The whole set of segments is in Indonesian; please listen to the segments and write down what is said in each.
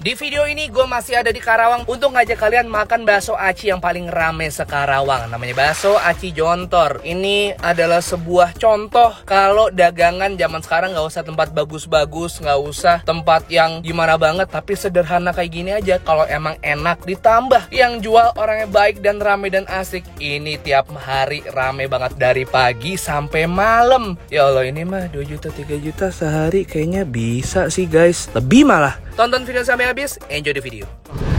Di video ini gue masih ada di Karawang untuk ngajak kalian makan bakso aci yang paling rame se-Karawang. Namanya bakso aci Jontor. Ini adalah sebuah contoh kalau dagangan zaman sekarang nggak usah tempat bagus-bagus, nggak usah tempat yang gimana banget, tapi sederhana kayak gini aja. Kalau emang enak, ditambah yang jual orangnya baik dan rame dan asik, ini tiap hari rame banget dari pagi sampai malam. Ya Allah, ini mah 2 juta 3 juta sehari kayaknya bisa sih guys, lebih malah. Tonton video sampai habis, enjoy the video.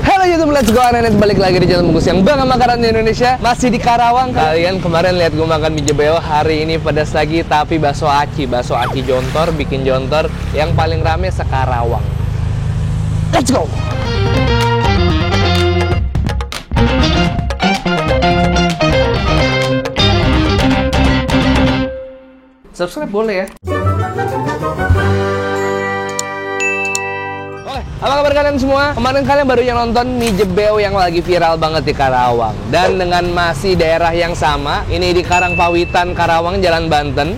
Halo YouTube, let's go Anenet, balik lagi di channel Bungkus yang bangga makanan di Indonesia. Masih di Karawang. Kalian kemarin lihat gue makan mie jebeo, hari ini pedas lagi tapi bakso aci Jontor, bikin Jontor yang paling rame se-Karawang. Let's go. Subscribe boleh ya. Apa kabar kalian semua? Kemarin kalian baru yang nonton mie jebeo yang lagi viral banget di Karawang. Dan dengan masih daerah yang sama, ini di Karangpawitan, Karawang, Jalan Banten.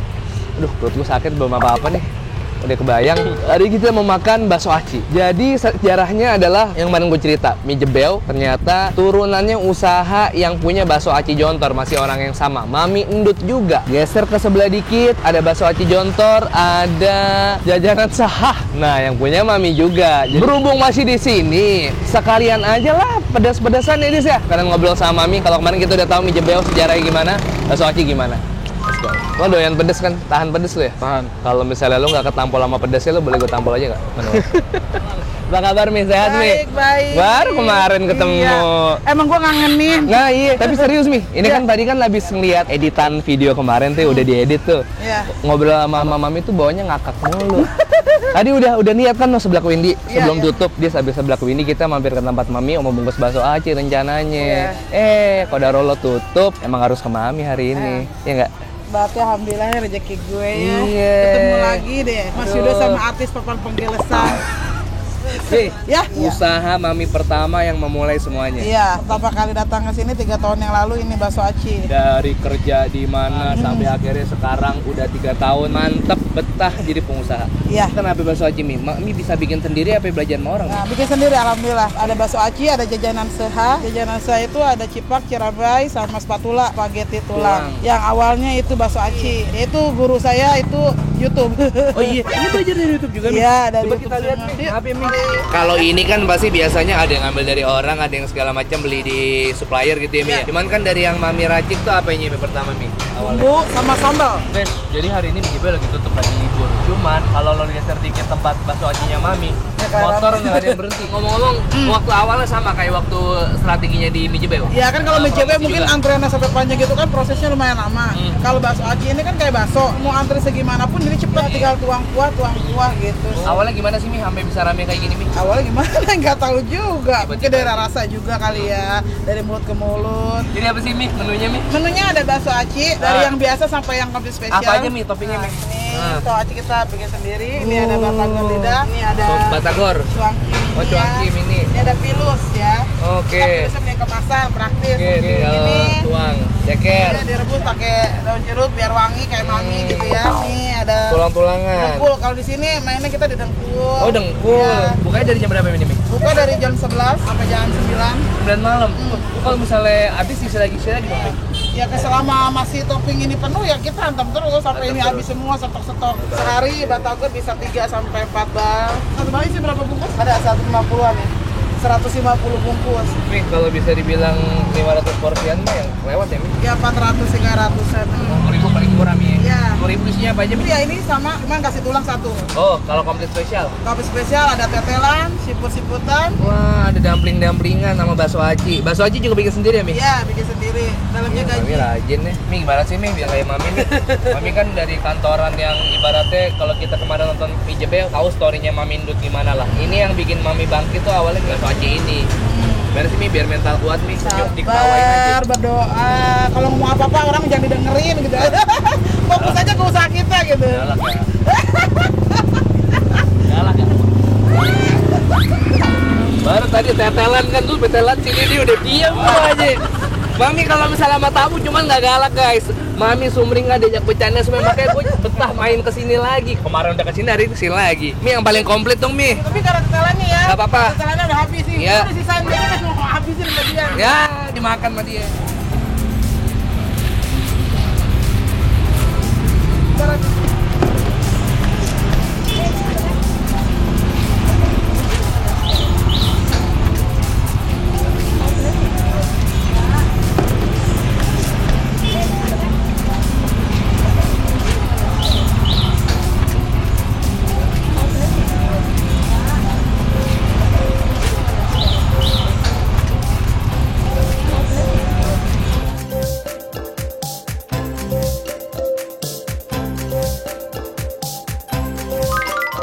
Aduh, perut gue sakit, belum apa-apa nih. Udah kebayang. Hari kita mau makan bakso aci. Jadi sejarahnya adalah yang kemarin gue cerita, mie jebeo ternyata turunannya usaha yang punya bakso aci Jontor, masih orang yang sama, Mami Endut juga. Geser ke sebelah dikit, ada bakso aci Jontor, ada jajanan sahah. Nah, yang punya Mami juga. Jadi, berhubung masih di sini, sekalian aja lah pedas-pedasan ya, Dis ya. Kalian ngobrol sama Mami, kalau kemarin kita udah tahu mie jebeo sejarahnya gimana, bakso aci gimana. Lo doyan pedes kan? Tahan pedes lo ya? Tahan. Kalau misalnya lo nggak ketampol sama pedesnya, lo boleh gue tampol aja nggak? Apa kabar Mi? Sehat Mi? Baik. Baru kemarin ketemu. Iya. Emang gue ngangenin. Nah iya, tapi serius Mi. Ini kan tadi kan habis ngeliat editan video kemarin tuh, udah diedit tuh. Iya. Ngobrol sama Mami tuh bawanya ngakak mulu. Tadi udah niat kan mau sebelah Windy. Sebelum tutup, dia sebelah Windy kita mampir ke tempat Mami mau bungkus bakso aci rencananya. Kodarolo tutup, emang harus ke Mami hari ini. Ya nggak? Berarti alhamdulillah rezeki gue ya. Iya. Ketemu lagi deh. Mas Yudo sama artis papan penggelesan. Ya, usaha Mami pertama yang memulai semuanya. Iya, pertama kali datang ke sini 3 tahun yang lalu ini bakso aci. Dari kerja di mana sampai akhirnya sekarang udah 3 tahun mantep betah jadi pengusaha. Iya. Kenapa bakso aci Mami bisa bikin sendiri apa belajar sama orang? Nah, bikin sendiri alhamdulillah. Ada bakso aci, ada jajanan seha. Jajanan seha itu ada cipak, cirabai, sama spatula, spaghetti tulang. Yang awalnya itu bakso aci. Itu guru saya itu YouTube. Oh iya, ini belajar dari YouTube juga? Iya, dari Coba YouTube. kita lihat nih. Apa Mi? Kalau ini kan pasti biasanya ada yang ngambil dari orang, ada yang segala macam beli di supplier gitu ya Mi. Cuman kan dari yang Mami racik tuh apa ini pertama Mi? Bumbu sama sambal. Jadi hari ini mie jebeo lagi tutup, lagi libur. Cuman kalau lo geser dikit tempat bakso acinya Mami, motor nggak ada yang berhenti. Ngomong-ngomong, waktu awalnya sama kayak waktu strateginya di mie jebeo. Ya kan kalau mie jebeo mungkin antreannya sampai panjang gitu kan, prosesnya lumayan lama. Kalau bakso aci ini kan kayak bakso, mau antri segimanapun jadi cepet, tinggal tuang kuah gitu. Awalnya gimana sih Mi sampai bisa rame kayak gini Mi? Awalnya gimana? Nggak tahu juga. Mungkin dari rasa juga kali ya, dari mulut ke mulut. Jadi apa sih Mi menunya Mi? Menunya ada bakso aci dari yang biasa sampai yang kopi spesial. Apa aja Mi toppingnya Mi? Ini bakso aci kita bikin sendiri. Ini ada batagor lidah. Ini ada batagor. cuangki. Oh, cuangki mini. Ini ada pilus ya. Oke. Pilusnya punya kemasan praktis. Oke, Ini tuang, ceker. Ini direbus pakai daun jeruk biar wangi kayak Mami gitu ya. Ini ada Tulang-tulangan. dengkul. Kalau di sini mainnya kita di dengkul. Oh, dengkul. Ya. Bukanya dari jam berapa ini Mi? Buka dari jam 11 sampai jam 9. 9 malam. Kalau misalnya habis isi lagi dong Mi? Ya selama masih topping ini penuh ya kita hantam terus sampai ini habis semua, stok-stok. Sehari batagor bisa 3 sampai 4 bal. Satu bal isi berapa bungkus? Ada 150-an ya. 150 bungkus. Mi, kalau bisa dibilang 500 porsian mah yang lewat ya Mi? Ya 400-300-an. 10.000 paling murah Mi Ya. 10.000 isinya apa aja Mi? Ya ini sama, cuman kasih tulang satu. Oh, kalau komplit spesial? Kopi spesial ada tetelan, siput-siputan. Wah, ada dumpling-dumplingan sama bakso aci. Bakso aci juga bikin sendiri ya Mi? Iya, bikin sendiri. Dalamnya Mami gaji. rajin nih. Mi, gimana sih Mi biar kayak Mami nih? Mami kan dari kantoran yang ibaratnya kalau kita kemarin nonton mie jebeo tahu story-nya Mami Endut gimana lah. Ini yang bikin Mami bangkit tuh awalnya bakso aci ini. Gimana sih Mi biar mental kuat Mi? Senyum diketawain aja. Sabar, berdoa. Kalau ngomong apa-apa orang jangan didengerin gitu. Fokus aja ke usaha kita gitu. Galak ya. Galak ya. Baru tadi tetelan kan tuh, tetelan sini dia udah diam aja. Mami kalau misalnya sama tamu cuman nggak galak guys. Mami sumringah diajak bercanda semua, makanya gue betah main kesini lagi. Kemarin udah kesini, hari ini kesini lagi. Mi yang paling komplit dong Mi. Tapi karena tetelannya ya. Gak apa-apa. Tetelannya udah habis sih. Iya. Udah sisain dia kan mau habisin sama dia. Ya dimakan sama dia.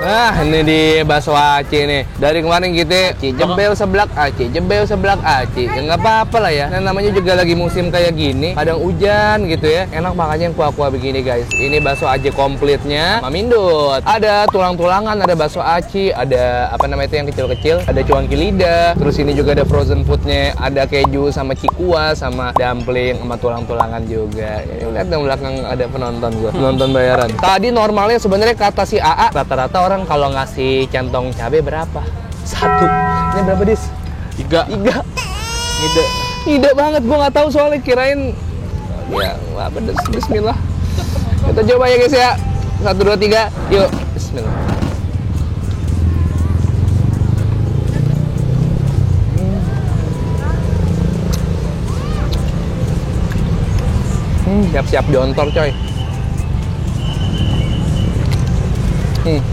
Nah, ini di bakso Aci nih. Dari kemarin kita jebel seblak Aci, jebel seblak Aci. Ya nggak apa-apa lah ya. Dan namanya juga lagi musim kayak gini, kadang hujan gitu ya. Enak makanya yang kuah-kuah begini guys. Ini bakso Aci komplitnya, Mamindut. Ada tulang-tulangan, ada bakso Aci, ada apa namanya itu yang kecil-kecil, ada cuangki lidah. Terus ini juga ada frozen foodnya, ada keju sama cikua, sama dumpling, sama tulang-tulangan juga. Ini lihat dong belakang ada penonton gua, penonton bayaran. Tadi normalnya sebenarnya kata si AA rata-rata orang kalau ngasih centong cabai berapa? 1. Ini berapa dis? 3. Ide banget, gua nggak tahu soalnya kirain ya nggak pedes. Bismillah. Kita coba ya guys ya. 1, 2, 3. Yuk. Bismillah. Siap-siap jontor coy.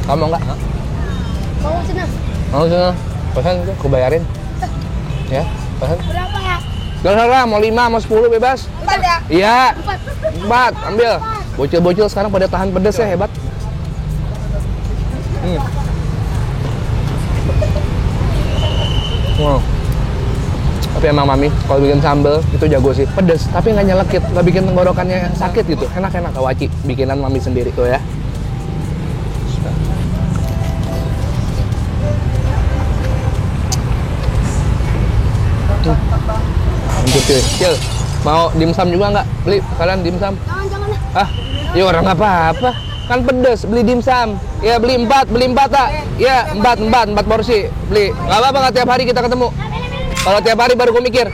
Kamu enggak? Mau sana. Mau sana. Pesan tuh, aku bayarin. Ya, pesan. Berapa ya? Terserah, mau 5, mau 10 bebas. 4 ya? Iya. 4, ambil. Bocil-bocil sekarang pada tahan pedes ya, hebat. Wow. Tapi emang Mami, kalau bikin sambal itu jago sih. Pedes, tapi nggak nyelekit, nggak bikin tenggorokannya sakit gitu. Enak-enak, Waci. Bikinan Mami sendiri tuh ya. Cil, mau dimsum juga nggak? Beli kalian dimsum? Jangan lah. Ah, ya orang nggak apa-apa. Kan pedes, beli dimsum. Ya beli 4 tak? Ya 4 porsi. Beli. Nggak apa-apa, nggak tiap hari kita ketemu. Kalau tiap hari baru gue mikir.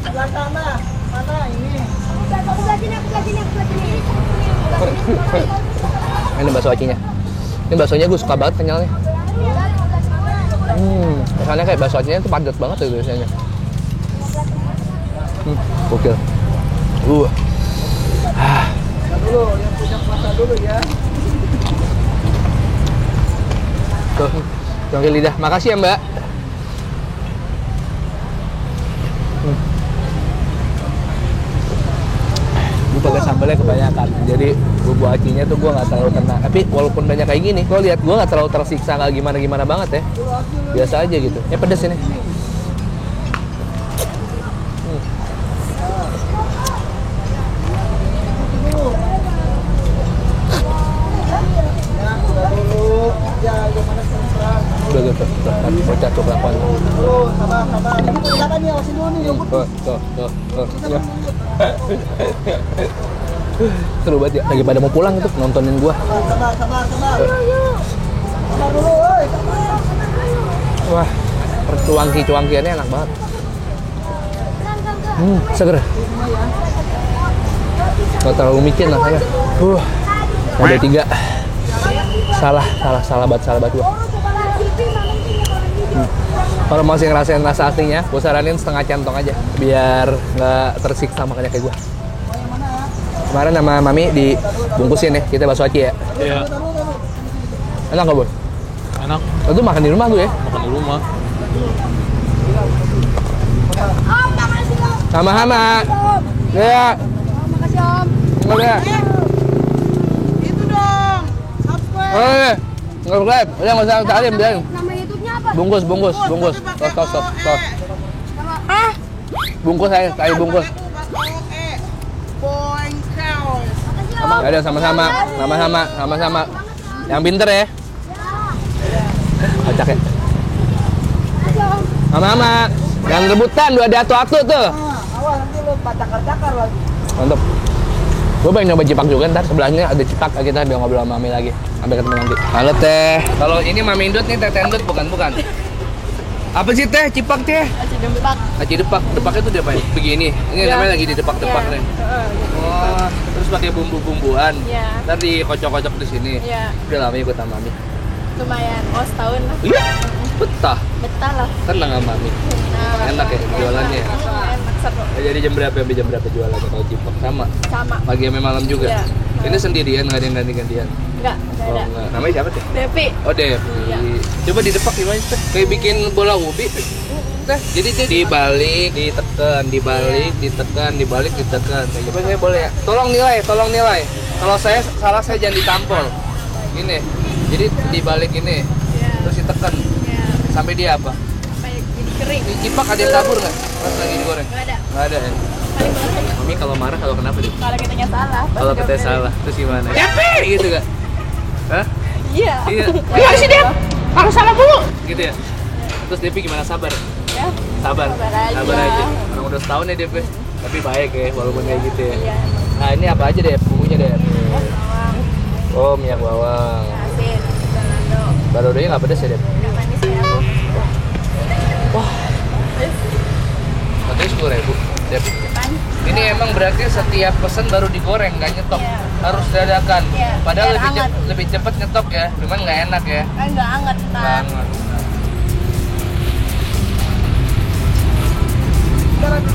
Sebelah sana. Mana ini? Ini bakso acinya. Ini baksonya gue suka banget kenyalnya. Rasanya kayak bakso acinya tuh padat banget tuh biasanya. Gokil. Dulu, yang punya kuasa dulu ya. Tuh, cuangki lidah. Makasih ya Mbak. Gue pakai sambalnya kebanyakan, jadi bumbu acinya tuh gue nggak terlalu kena. Tapi walaupun banyak kayak gini, gue lihat gue nggak terlalu tersiksa, nggak gimana banget ya. Biasa aja gitu. Ya pedes ini. Udah gitu, bocah tuh kelakuan. Sabar. Ini kelihatan nih, awasin dulu nih. Tuh. Seru banget ya, lagi pada mau pulang itu nontonin gua. Sabar. Sabar dulu, woi. Wah, cuangkiannya enak banget. Seger. Gak terlalu micin lah saya. Ada 3. Salah banget gua. Kalau masih ngerasain rasa aslinya, gue saranin setengah centong aja, biar nggak tersiksa makannya kayak gue. Kemarin sama Mami dibungkusin ya, kita bakso aci ya. Iya. Enak nggak, Boy? Enak. Itu makan di rumah tuh ya? Makan di rumah. Sama-sama. Ya. Makasih Om. Enggak. Itu dong. Subscribe. Subscribe. Udah nggak usah salim, biarin. Nama YouTube-nya apa? Bungkus. Tos. Ah, Bungkus saya bungkus. Boing cow. makasih Om. Ada sama-sama. Yang pinter ya. Kocak ya. Makasih Om. Sama-sama. Jangan rebutan, lu ada atu-atu tuh. Awal nanti lu cakar-cakar lagi. Mantap. Gue pengen nyoba cipak juga, ntar sebelahnya ada cipak, kita biar ngobrol sama Mami lagi. Sampai ketemu nanti. Halo Teh. Kalau ini Mami Indut nih, Teh Tendut, bukan. Apa sih Teh? Cipak Teh? Aci depak. Aci depak. Depaknya tuh diapain? Begini. Ini namanya lagi di depak-depak nih. Oh, terus pakai bumbu-bumbuan. Iya. Ntar dikocok-kocok di sini. Iya. Udah lama ikut sama Mami. Lumayan, setahun lah. Iya. Betah. Betah lah. Tenang sama Mami. Nah, Enak ya jualannya ya? Enak seru. Jadi jam berapa sampai jam berapa jualannya kalau cipak? Sama. Sama. Pagi sampai malam juga. Iya. Ini sendirian, nggak ada yang ganti-gantian. Enggak Oh, ada. enggak. Namanya siapa Teh? Devi. Oh Devi. Iya. Coba didepak gimana Teh? Kayak bikin bola ubi Teh. Jadi dia dibalik, ditekan, dibalik, ditekan, dibalik, ditekan. Coba saya boleh ya? Tolong nilai. Kalau saya salah saya jangan ditampol. Gini. Jadi dibalik ini, Iya. terus ditekan Iya. sampai dia apa? Sampai jadi kering. Di cipak ada yang kabur nggak? Pas lagi digoreng? Enggak ada. Nggak ada ya. Paling banget Mami kalau marah kalau kenapa deh? kalau kitanya salah. pasti Kalau kita diomelin. salah, terus gimana? Depi gitu gak? Hah? Iya. Iya. Iya sih dia. Harus salah dulu. Gitu ya? Terus Depi gimana? Sabar? Ya. Sabar? Sabar aja. Orang udah setahun ya Depi. Tapi baik ya, walaupun kayak gitu ya. Iya. Nah ini apa aja deh bumbunya deh? Bawang, Oh minyak bawang. asin, balado. Baladonya nggak pedas ya Dep? Enggak manis kayak aku. Katanya 10.000 Dep. Depan. Ini emang berarti setiap pesen baru digoreng, nggak nyetok. Iya. Harus dadakan. Iya, Padahal biar hangat. lebih cepet nyetok ya, cuman nggak enak ya. Kan enggak hangat ntar. Banget.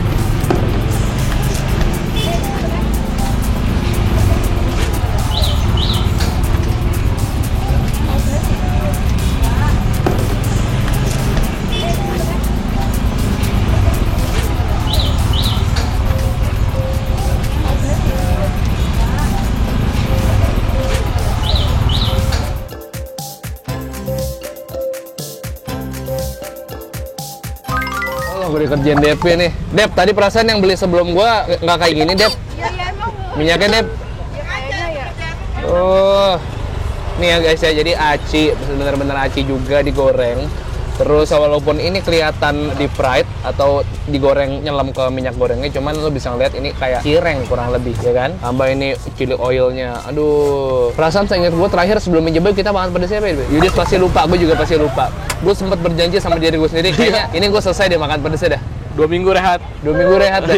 Oh, gue dikerjain DP nih. Dep, tadi perasaan yang beli sebelum gua nggak kayak gini, Dep. Iya, iya emang. Minyaknya, Dep. Ya kayaknya ya. Oh. Nih ya guys ya, jadi aci, bener-bener aci juga digoreng. Terus walaupun ini kelihatan di fried atau digoreng nyelam ke minyak gorengnya, cuman lo bisa ngeliat ini kayak cireng kurang lebih ya kan. Tambah ini chili oilnya, aduh. Perasaan saya ingat gue terakhir sebelum menjebak kita makan pedasnya apa ya? Yudis pasti lupa, gue juga pasti lupa. Gue sempat berjanji sama diri gue sendiri kayaknya ini gue selesai deh makan pedasnya dah. 2 minggu rehat. 2 minggu rehat dah.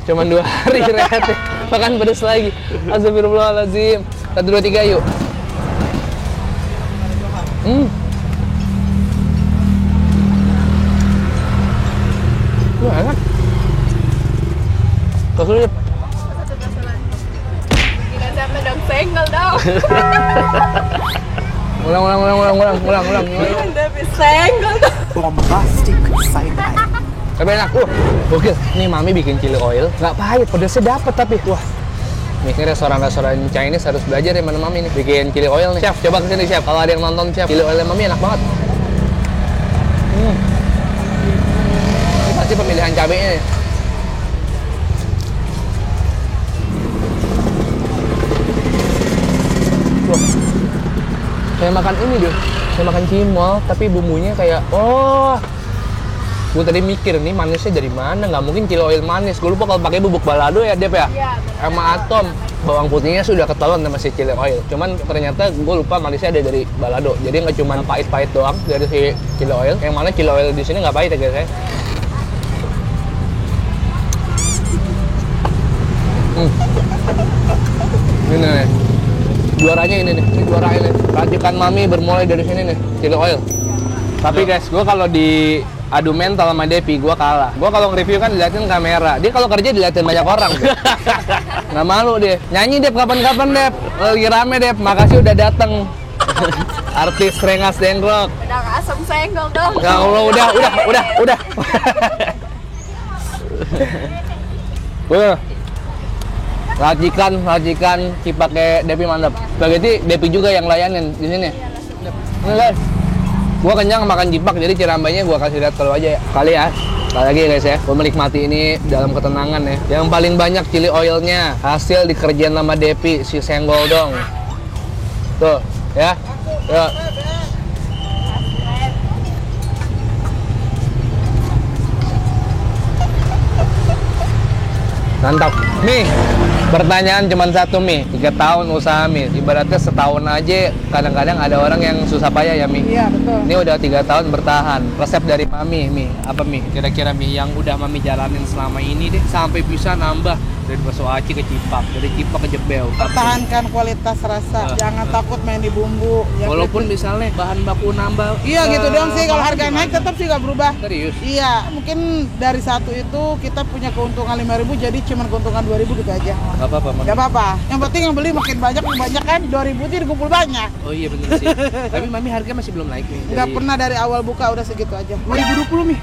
Cuman 2 hari rehat deh. Makan pedas lagi. Astagfirullahaladzim. 1, 2, 3 yuk. Enak. Kau sulit. Gila siapa dong senggol dong. Ulang. Tapi senggol dong. Bombastic side eye. Tapi enak. Gokil. Nih Mami bikin chili oil. Nggak pahit, pedasnya dapet tapi. Wah. Nih restoran-restoran Chinese harus belajar ya mana Mami nih. Bikin chili oil nih. Chef, coba kesini Chef. Kalau ada yang nonton Chef, chili oilnya Mami enak banget. Ini pasti pemilihan cabenya nih. Wah. Saya makan ini deh. Saya makan cimol, tapi bumbunya kayak gue tadi mikir nih manisnya dari mana? Nggak mungkin chili oil manis. Gue lupa kalau pakai bubuk balado ya Dep ya. Iya, benar. Sama atom. Bawang putihnya sudah ketahuan sama si chili oil. Cuman ternyata gue lupa manisnya ada dari balado. Jadi nggak cuma pahit-pahit doang dari si chili oil. Yang mana chili oil di sini nggak pahit ya guys ya. Ini nih. Juaranya ini nih. Ini juara ini. Racikan Mami bermulai dari sini nih. Chili oil. Tapi guys, gue kalau di adu mental sama Depi, gue kalah. Gue kalau nge-review kan diliatin kamera. Dia kalau kerja diliatin banyak orang. Nggak malu dia. Nyanyi Dep, kapan-kapan Dep. Lagi rame Dep, makasih udah dateng. Artis Rengas Dengklok. Udah asam senggol dong. Ya Allah, udah. Racikan cipake Depi mantap. Spaghetti Depi juga yang layanin di sini. Ini guys. Gua kenyang makan jipak, jadi cirambainya gua kasih lihat kalau aja ya. Kali ya. Sekali lagi ya guys ya, gua menikmati ini dalam ketenangan ya. Yang paling banyak chili oilnya hasil dikerjain sama Depi si senggol dong. Tuh, ya. Yuk. Mantap. Mi, pertanyaan cuma satu Mi. 3 tahun usaha Mi. Ibaratnya setahun aja kadang-kadang ada orang yang susah payah ya Mi. Iya, betul. Ini udah 3 tahun bertahan. Resep dari Mami, Mi. Apa Mi? Kira-kira Mi yang udah Mami jalanin selama ini deh sampai bisa nambah dari bakso aci ke cipak, dari cipak ke jebel. Pertahankan kualitas rasa, jangan takut main di bumbu. Ya, Walaupun misalnya bahan baku nambah. iya gitu doang sih, kalau harga naik tetap sih nggak berubah. Serius? Iya, mungkin dari satu itu kita punya keuntungan 5.000, jadi cuma keuntungan 2.000 gitu aja. Gak apa-apa, Mami. Gak apa-apa. Yang penting yang beli makin banyak kan 2.000 itu dikumpul banyak. Oh iya bener sih. Tapi Mami harga masih belum naik nih. Nggak pernah dari awal buka udah segitu aja. 2020 Mi.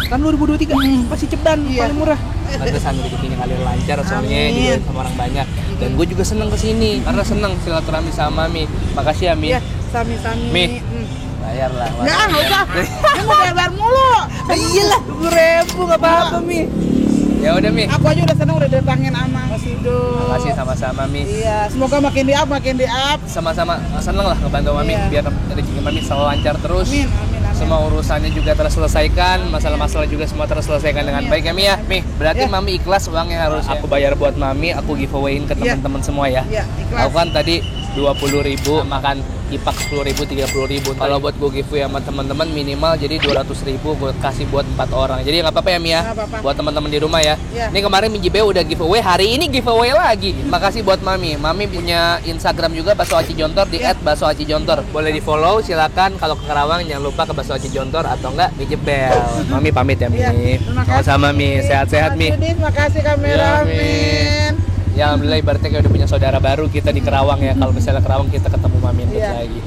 Kan 2023 masih ceban, Iya. paling murah. Pantesan rezekinya kalian lancar, soalnya Amin. juga sama orang banyak. Dan gue juga seneng kesini karena seneng silaturahmi sama Mami. Makasih ya Mi. Iya, sami-sami. Mi. Bayar lah. Nggak usah. Dia mau bayar mulu. Iyalah, 20.000 nggak apa-apa Mi. Ya udah Mi. Aku aja udah seneng udah datangin sama Mas Ido. Makasih sama-sama Mi. Iya, semoga makin di up, makin di up. Sama-sama seneng lah ngebantu Mami Iya. biar rezeki Mami selalu lancar terus. Amin, amin, amin. Semua urusannya juga terselesaikan, masalah-masalah juga semua terselesaikan dengan baik ya Mi ya. Mi, berarti Ya. Mami ikhlas uangnya harus aku bayar buat Mami, aku giveawayin ke Ya. teman-teman semua ya. Iya, ikhlas. Aku kan tadi 20.000 makan kipak 10.000, 30.000. Kalau buat gue giveaway sama teman-teman minimal jadi 200.000 gue kasih buat 4 orang. Jadi nggak apa-apa ya Mi ya. Nggak apa-apa. Buat teman-teman di rumah ya. Ya. Ini kemarin Miji Beo udah giveaway, hari ini giveaway lagi. Makasih buat Mami. Mami punya Instagram juga Bakso Aci Jontor di @baksoacijontor. Boleh di-follow, silakan. Kalau ke Karawang jangan lupa ke Bakso Aci Jontor atau enggak Miji Beo. Mami pamit ya Mi. Iya, terima kasih. Sama-sama Mi, sehat-sehat Mi. Terima kasih Iya, Mi. kameramen. Ya alhamdulillah ibaratnya kayak udah punya saudara baru kita di Kerawang ya. Kalau misalnya Kerawang kita ketemu Mami Iya. lagi.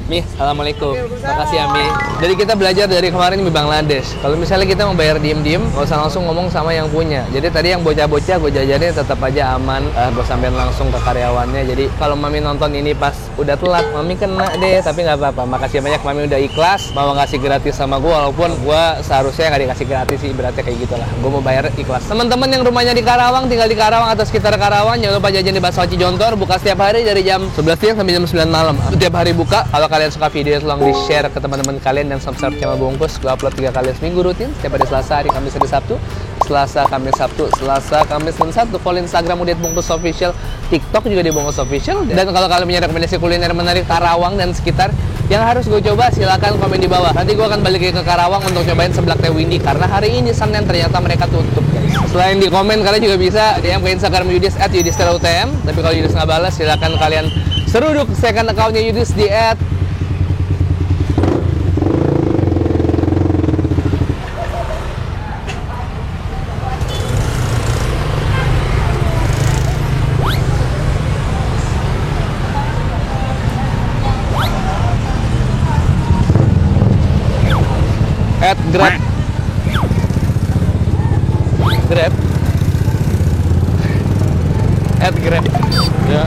Mi, assalamualaikum. Waalaikumsalam. Makasih ya Mi. Jadi kita belajar dari kemarin di Bangladesh. Kalau misalnya kita mau bayar diem-diem, nggak usah langsung ngomong sama yang punya. Jadi tadi yang bocah-bocah gue jajanin tetap aja aman. Gue sampein langsung ke karyawannya. Jadi kalau Mami nonton ini pas udah telat, Mami kena deh. Tapi nggak apa-apa. Makasih banyak Mami udah ikhlas mau ngasih gratis sama gue. Walaupun gue seharusnya nggak dikasih gratis sih. Berarti kayak gitulah. Gue mau bayar ikhlas. Teman-teman yang rumahnya di Karawang, tinggal di Karawang atau sekitar Karawang, jangan lupa jajan di Bakso Aci Jontor. Buka setiap hari dari jam 11 siang sampai jam 9 malam. Setiap hari buka. Kalau kalian suka video, tolong di-share ke teman-teman kalian dan subscribe channel Bungkus. Gue upload 3 kali seminggu rutin, setiap hari Selasa, hari Kamis, hari Sabtu. Selasa, Kamis, Sabtu, Selasa, Kamis, dan Sabtu. Follow Instagram udah Bungkus Official, TikTok juga di Bungkus Official. Dan kalau kalian punya rekomendasi kuliner menarik Karawang dan sekitar yang harus gue coba, silakan komen di bawah. Nanti gue akan balik ke Karawang untuk cobain seblak Teh Windy karena hari ini Senin ternyata mereka tutup, guys. Selain di komen, kalian juga bisa DM ke Instagram Yudis @yudis_utm. Tapi kalau Yudis nggak balas, silakan kalian seruduk second account-nya Yudis di @grab. Grab. @grab. Ya.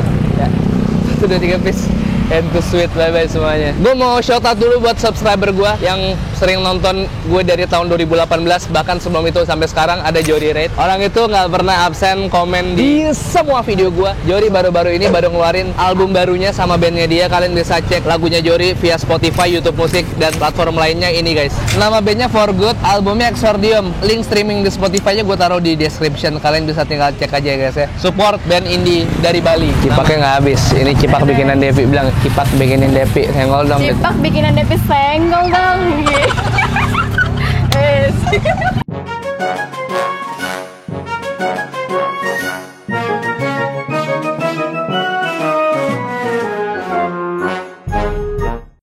Sudah 3 piece. And to sweet, bye-bye semuanya. Gue mau shout out dulu buat subscriber gue yang sering nonton gue dari tahun 2018, bahkan sebelum itu sampai sekarang, ada Jori Raid. Orang itu nggak pernah absen komen di semua video gue. Jori baru-baru ini baru ngeluarin album barunya sama bandnya dia. Kalian bisa cek lagunya Jori via Spotify, YouTube Musik, dan platform lainnya ini guys. Nama bandnya For Good, albumnya Exordium. Link streaming di Spotify-nya gue taruh di description. Kalian bisa tinggal cek aja guys ya. Support band indie dari Bali. Cipaknya nggak habis. Ini cipak bikinan Devi, bilang cipak bikinin Devi. Senggol dong. Cipak bikinan Devi senggol dong. Yes.